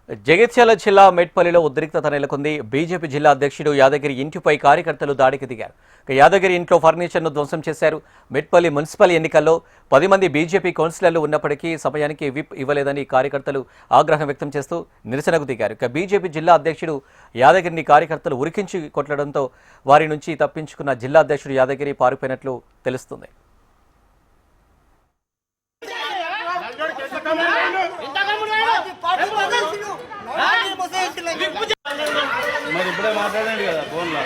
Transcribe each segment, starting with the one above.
జగిత్యాల జిల్లా మెట్పల్లిలో ఉద్రిక్తత నెలకొంది. బీజేపీ జిల్లా అధ్యక్షుడు యాదగిరి ఇంటిపై కార్యకర్తలు దాడికి దిగారు. యాదగిరి ఇంట్లో ఫర్నిచర్ను ధ్వంసం చేశారు. మెట్పల్లి మున్సిపల్ ఎన్నికల్లో 10 మంది బీజేపీ కౌన్సిలర్లు ఉన్నప్పటికీ సమయానికి విప్ ఇవ్వలేదని కార్యకర్తలు ఆగ్రహం వ్యక్తం చేస్తూ నిరసనకు దిగారు. బీజేపీ జిల్లా అధ్యక్షుడు యాదగిరిని కార్యకర్తలు ఉరికించి కొట్టడంతో వారి నుంచి తప్పించుకున్న జిల్లా అధ్యక్షుడు యాదగిరి పారిపోయినట్లు తెలుస్తుంది. మరి ఇప్పుడే మాట్లాడండి కదా ఫోన్లో.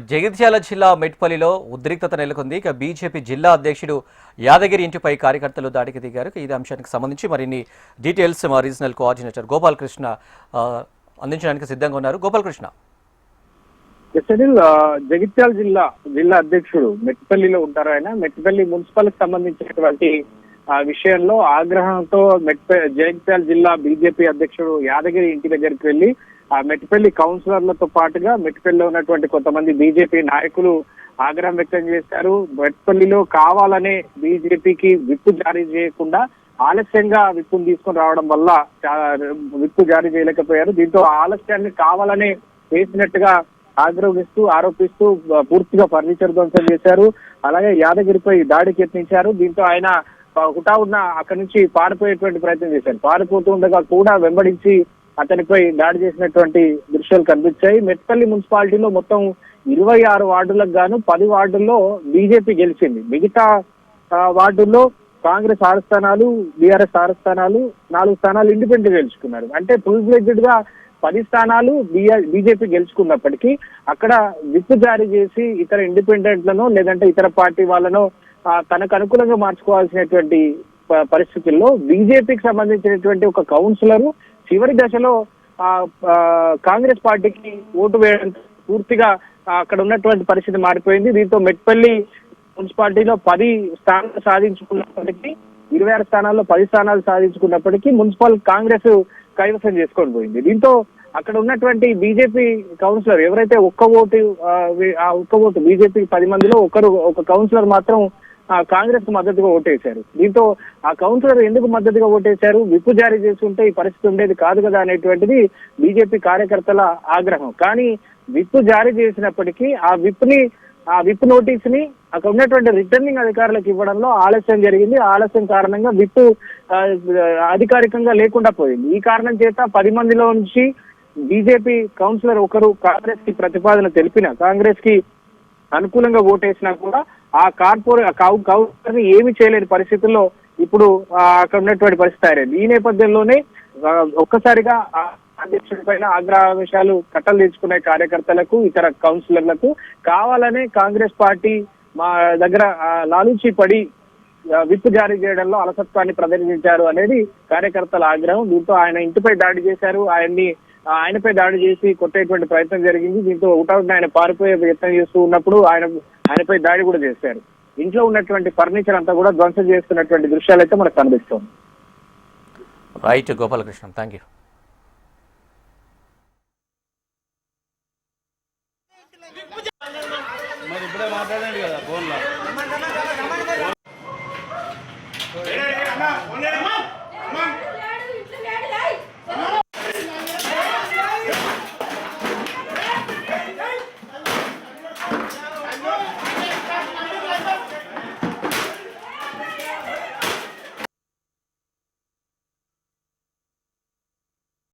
జగిత్యాల జిల్లా మెట్పల్లిలో ఉద్రిక్తత నెలకొంది. బీజేపీ జిల్లా అధ్యక్షుడు యాదగిరి ఇంటిపై కార్యకర్తలు దాడికి దిగారు. ఇదే అంశానికి సంబంధించి మరిన్ని డీటెయిల్స్ మా రీజనల్ కోఆర్డినేటర్ గోపాలకృష్ణ అందించడానికి సిద్ధంగా ఉన్నారు. గోపాలకృష్ణ, జగిత్యాల జిల్లా అధ్యక్షుడు మెట్పల్లిలో ఉంటారు. ఆయన మెట్పల్లి మున్సిపల్ కి సంబంధించినటువంటి విషయంలో ఆగ్రహంతో జగిత్యాల జిల్లా బీజేపీ అధ్యక్షుడు యాదగిరి ఇంటి దగ్గరికి వెళ్లి ఆ మెట్పల్లి కౌన్సిలర్లతో పాటుగా మెట్పల్లిలో ఉన్నటువంటి కొంతమంది బీజేపీ నాయకులు ఆగ్రహం వ్యక్తం చేశారు. మెట్పల్లిలో కావాలనే బీజేపీకి విప్పు జారీ చేయకుండా ఆలస్యంగా విప్పును తీసుకొని రావడం వల్ల విప్పు జారీ చేయలేకపోయారు. దీంతో ఆలస్యాన్ని కావాలనే వేసినట్టుగా ఆరోపిస్తూ పూర్తిగా ఫర్నిచర్ ధ్వంసం చేశారు. అలాగే యాదగిరిపై దాడికి యత్నించారు. దీంతో ఆయన హుటాహుటిన అక్కడి నుంచి పారిపోయేటువంటి ప్రయత్నం చేశారు. పారిపోతూ ఉండగా కూడా వెంబడించి అతనిపై దాడి చేసినటువంటి దృశ్యాలు కనిపించాయి. మెట్పల్లి మున్సిపాలిటీలో మొత్తం 26 వార్డులకు గాను 10 వార్డుల్లో బీజేపీ గెలిచింది. మిగతా వార్డుల్లో కాంగ్రెస్ 6 స్థానాలు, బీఆర్ఎస్ 6 స్థానాలు, 4 స్థానాలు ఇండిపెండెంట్ గెలుచుకున్నారు. అంటే ఫుల్ ఫ్లెడ్జ్డ్ గా 10 స్థానాలు బీజేపీ గెలుచుకున్నప్పటికీ అక్కడ విప్ జారీ చేసి ఇతర ఇండిపెండెంట్లను లేదంటే ఇతర పార్టీ వాళ్ళను తనకు అనుకూలంగా మార్చుకోవాల్సినటువంటి పరిస్థితుల్లో బీజేపీకి సంబంధించినటువంటి ఒక కౌన్సిలర్ చివరి దశలో కాంగ్రెస్ పార్టీకి ఓటు వేయడం పూర్తిగా అక్కడ ఉన్నటువంటి పరిస్థితి మారిపోయింది. దీంతో మెట్పల్లి మున్సిపాలిటీలో 10 స్థానాలు సాధించుకున్నప్పటికీ 26 స్థానాల్లో 10 స్థానాలు సాధించుకున్నప్పటికీ మున్సిపల్ కాంగ్రెస్ కైవసం చేసుకొని పోయింది. దీంతో అక్కడ ఉన్నటువంటి బీజేపీ కౌన్సిలర్ ఎవరైతే ఒక్క ఓటు బీజేపీ 10 మందిలో ఒక కౌన్సిలర్ మాత్రం కాంగ్రెస్ మద్దతుగా ఓటేశారు. దీంతో ఆ కౌన్సిలర్ ఎందుకు మద్దతుగా ఓటేశారు, విప్పు జారీ చేస్తుంటే ఈ పరిస్థితి ఉండేది కాదు కదా అనేటువంటిది బీజేపీ కార్యకర్తల ఆగ్రహం. కానీ విప్పు జారీ చేసినప్పటికీ ఆ విప్ నోటీస్ ని అక్కడ ఉన్నటువంటి రిటర్నింగ్ అధికారులకు ఇవ్వడంలో ఆలస్యం జరిగింది. ఆలస్యం కారణంగా విప్పు అధికారికంగా లేకుండా పోయింది. ఈ కారణం చేత 10 మందిలో నుంచి బీజేపీ కౌన్సిలర్ ఒకరు కాంగ్రెస్ కి ప్రతిపాదన తెలిపిన కాంగ్రెస్ కి అనుకూలంగా ఓటేసినా కూడా ఆ కౌన్సిలర్ ని ఏమి చేయలేని పరిస్థితుల్లో ఇప్పుడు అక్కడ ఉన్నటువంటి పరిస్థితి అయ్యింది. ఈ నేపథ్యంలోనే ఒక్కసారిగా అధ్యక్షుడి పైన ఆగ్రహావేశాలు కట్టలు తెచ్చుకునే కార్యకర్తలకు ఇతర కౌన్సిలర్లకు కావాలనే కాంగ్రెస్ పార్టీ మా దగ్గర లాలూచి పడి విప్పు జారీ చేయడంలో అలసత్వాన్ని ప్రదర్శించారు అనేది కార్యకర్తల ఆగ్రహం. దీంతో ఆయన ఇంటిపై దాడి చేశారు. ఆయనపై దాడి చేసి కొట్టేటువంటి ప్రయత్నం జరిగింది. దీంతో హుటాహుటిన ఆయన పారిపోయే ప్రయత్నం చేస్తూ ఉన్నప్పుడు ఆయనపై దాడి కూడా చేశారు. ఇంట్లో ఉన్నటువంటి ఫర్నిచర్ అంతా కూడా ధ్వంసం చేస్తున్నటువంటి దృశ్యాలు అయితే మనకు కనిపిస్తుంది. Right Gopalakrishna, thank you. మరి ఇప్పుడే మాట్లాడండి కదా ఫోన్లో.